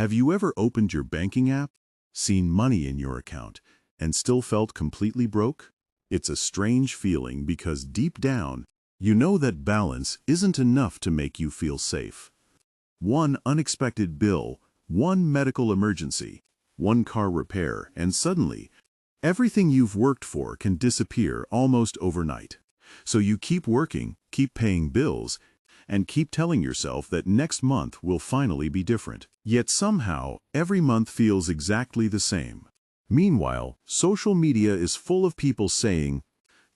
Have you ever opened your banking app, seen money in your account, and still felt completely broke? It's a strange feeling because deep down, you know that balance isn't enough to make you feel safe. One unexpected bill, one medical emergency, one car repair, and suddenly, everything you've worked for can disappear almost overnight. So you keep working, keep paying bills, and keep telling yourself that next month will finally be different. Yet somehow, every month feels exactly the same. Meanwhile, social media is full of people saying,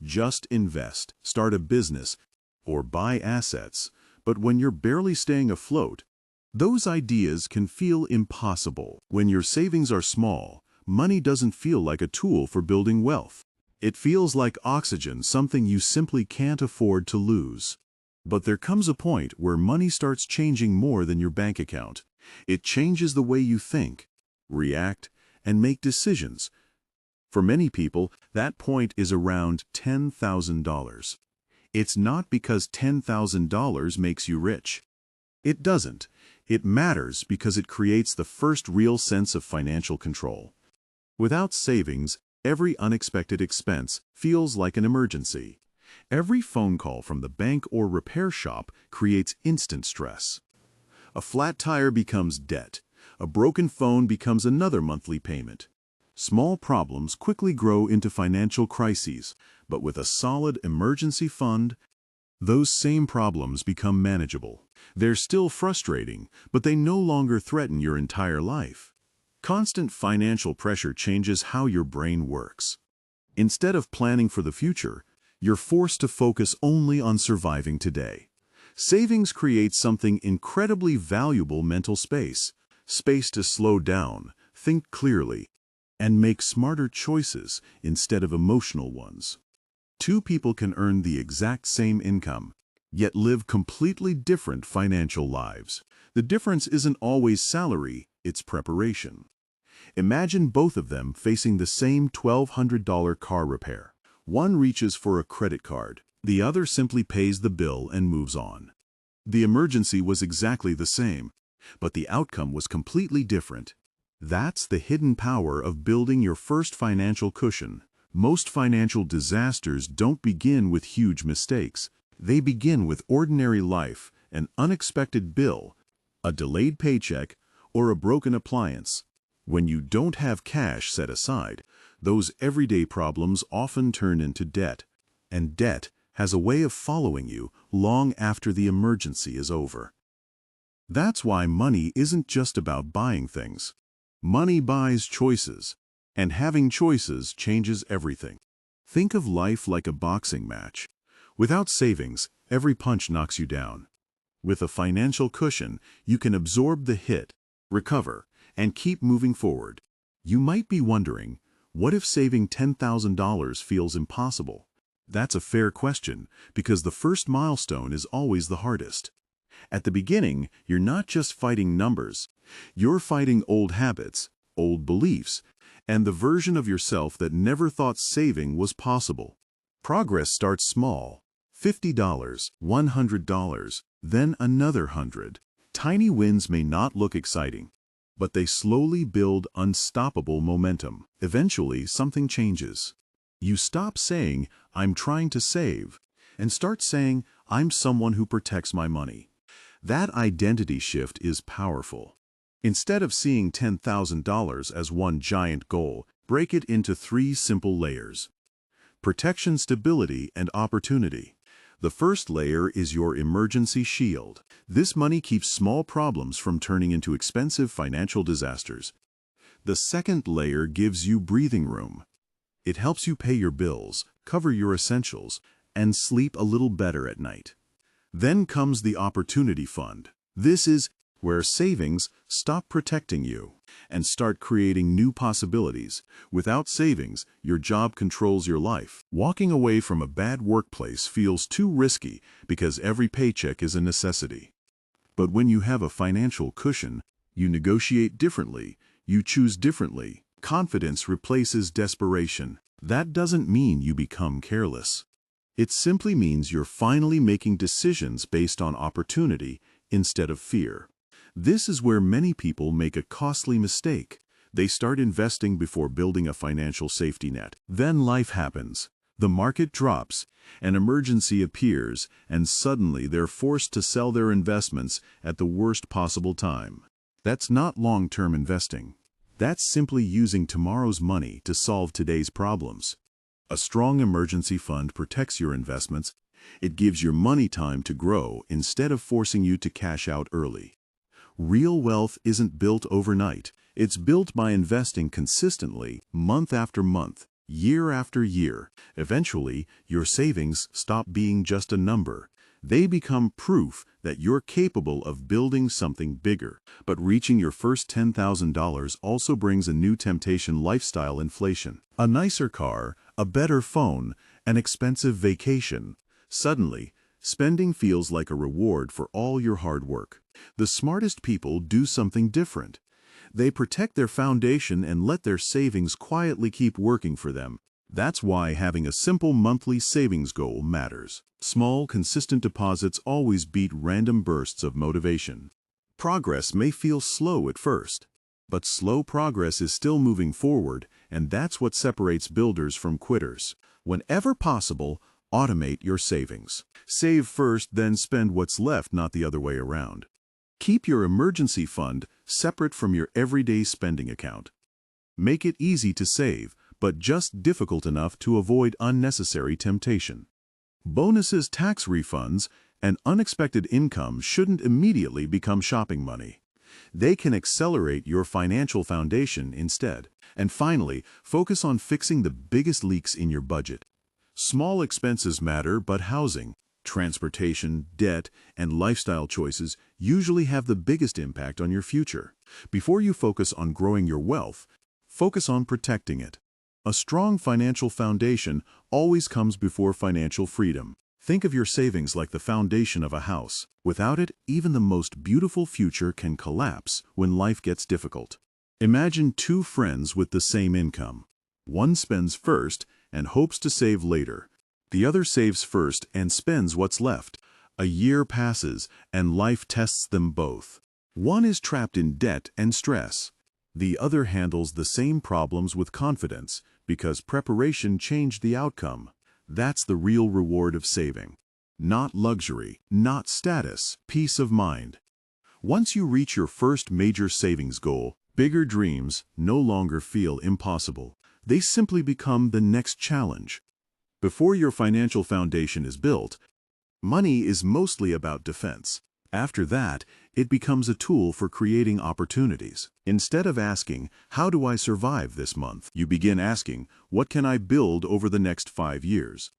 just invest, start a business, or buy assets. But when you're barely staying afloat, those ideas can feel impossible. When your savings are small, money doesn't feel like a tool for building wealth. It feels like oxygen, something you simply can't afford to lose. But there comes a point where money starts changing more than your bank account. It changes the way you think, react, and make decisions. For many people, that point is around $10,000. It's not because $10,000 makes you rich. It doesn't. It matters because it creates the first real sense of financial control. Without savings, every unexpected expense feels like an emergency. Every phone call from the bank or repair shop creates instant stress. A flat tire becomes debt. A broken phone becomes another monthly payment. Small problems quickly grow into financial crises, but with a solid emergency fund, those same problems become manageable. They're still frustrating, but they no longer threaten your entire life. Constant financial pressure changes how your brain works. Instead of planning for the future, you're forced to focus only on surviving today. Savings creates something incredibly valuable: mental space. Space to slow down, think clearly, and make smarter choices instead of emotional ones. Two people can earn the exact same income, yet live completely different financial lives. The difference isn't always salary, it's preparation. Imagine both of them facing the same $1,200 car repair. One reaches for a credit card, the other simply pays the bill and moves on. The emergency was exactly the same, but the outcome was completely different. That's the hidden power of building your first financial cushion. Most financial disasters don't begin with huge mistakes. They begin with ordinary life, an unexpected bill, a delayed paycheck, or a broken appliance. When you don't have cash set aside, those everyday problems often turn into debt, and debt has a way of following you long after the emergency is over. That's why money isn't just about buying things. Money buys choices, and having choices changes everything. Think of life like a boxing match. Without savings, every punch knocks you down. With a financial cushion, you can absorb the hit, recover, and keep moving forward. You might be wondering, what if saving $10,000 feels impossible? That's a fair question, because the first milestone is always the hardest. At the beginning, you're not just fighting numbers. You're fighting old habits, old beliefs, and the version of yourself that never thought saving was possible. Progress starts small. $50, $100, then another $100. Tiny wins may not look exciting, but they slowly build unstoppable momentum. Eventually, something changes. You stop saying, "I'm trying to save," and start saying, "I'm someone who protects my money." That identity shift is powerful. Instead of seeing $10,000 as one giant goal, break it into 3 simple layers: protection, stability, and opportunity. The first layer is your emergency shield. This money keeps small problems from turning into expensive financial disasters. The second layer gives you breathing room. It helps you pay your bills, cover your essentials, and sleep a little better at night. Then comes the opportunity fund. This is where savings stop protecting you and start creating new possibilities. Without savings, your job controls your life. Walking away from a bad workplace feels too risky because every paycheck is a necessity. But when you have a financial cushion, you negotiate differently, you choose differently. Confidence replaces desperation. That doesn't mean you become careless. It simply means you're finally making decisions based on opportunity instead of fear. This is where many people make a costly mistake. They start investing before building a financial safety net. Then life happens. The market drops, an emergency appears, and suddenly they're forced to sell their investments at the worst possible time. That's not long-term investing. That's simply using tomorrow's money to solve today's problems. A strong emergency fund protects your investments. It gives your money time to grow instead of forcing you to cash out early. Real wealth isn't built overnight. It's built by investing consistently, month after month, year after year. Eventually, your savings stop being just a number. They become proof that you're capable of building something bigger. But reaching your first $10,000 also brings a new temptation: lifestyle inflation. A nicer car, a better phone, an expensive vacation. Suddenly, spending feels like a reward for all your hard work. The smartest people do something different. They protect their foundation and let their savings quietly keep working for them. That's why having a simple monthly savings goal matters. Small, consistent deposits always beat random bursts of motivation. Progress may feel slow at first, but slow progress is still moving forward, and that's what separates builders from quitters. Whenever possible, automate your savings. Save first, then spend what's left, not the other way around. Keep your emergency fund separate from your everyday spending account. Make it easy to save, but just difficult enough to avoid unnecessary temptation. Bonuses, tax refunds, and unexpected income shouldn't immediately become shopping money. They can accelerate your financial foundation instead. And finally, focus on fixing the biggest leaks in your budget. Small expenses matter, but housing, transportation, debt, and lifestyle choices usually have the biggest impact on your future. Before you focus on growing your wealth, focus on protecting it. A strong financial foundation always comes before financial freedom. Think of your savings like the foundation of a house. Without it, even the most beautiful future can collapse when life gets difficult. Imagine two friends with the same income. One spends first and hopes to save later. The other saves first and spends what's left. A year passes and life tests them both. One is trapped in debt and stress. The other handles the same problems with confidence because preparation changed the outcome. That's the real reward of saving. Not luxury, not status, peace of mind. Once you reach your first major savings goal, bigger dreams no longer feel impossible. They simply become the next challenge. Before your financial foundation is built, money is mostly about defense. After that, it becomes a tool for creating opportunities. Instead of asking, "How do I survive this month?" you begin asking, "What can I build over the next 5 years?"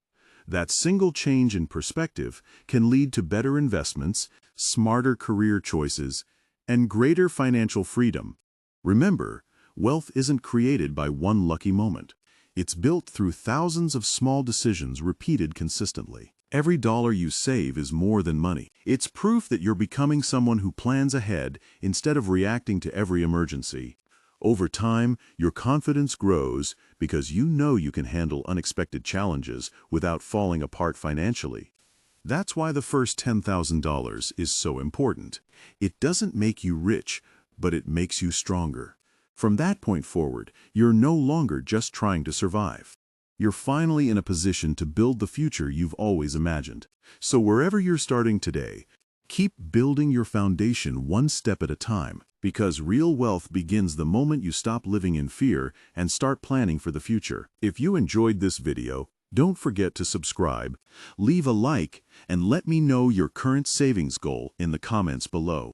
That single change in perspective can lead to better investments, smarter career choices, and greater financial freedom. Remember, wealth isn't created by one lucky moment. It's built through thousands of small decisions repeated consistently. Every dollar you save is more than money. It's proof that you're becoming someone who plans ahead instead of reacting to every emergency. Over time, your confidence grows because you know you can handle unexpected challenges without falling apart financially. That's why the first $10,000 is so important. It doesn't make you rich, but it makes you stronger. From that point forward, you're no longer just trying to survive. You're finally in a position to build the future you've always imagined. So wherever you're starting today, keep building your foundation one step at a time, because real wealth begins the moment you stop living in fear and start planning for the future. If you enjoyed this video, don't forget to subscribe, leave a like, and let me know your current savings goal in the comments below.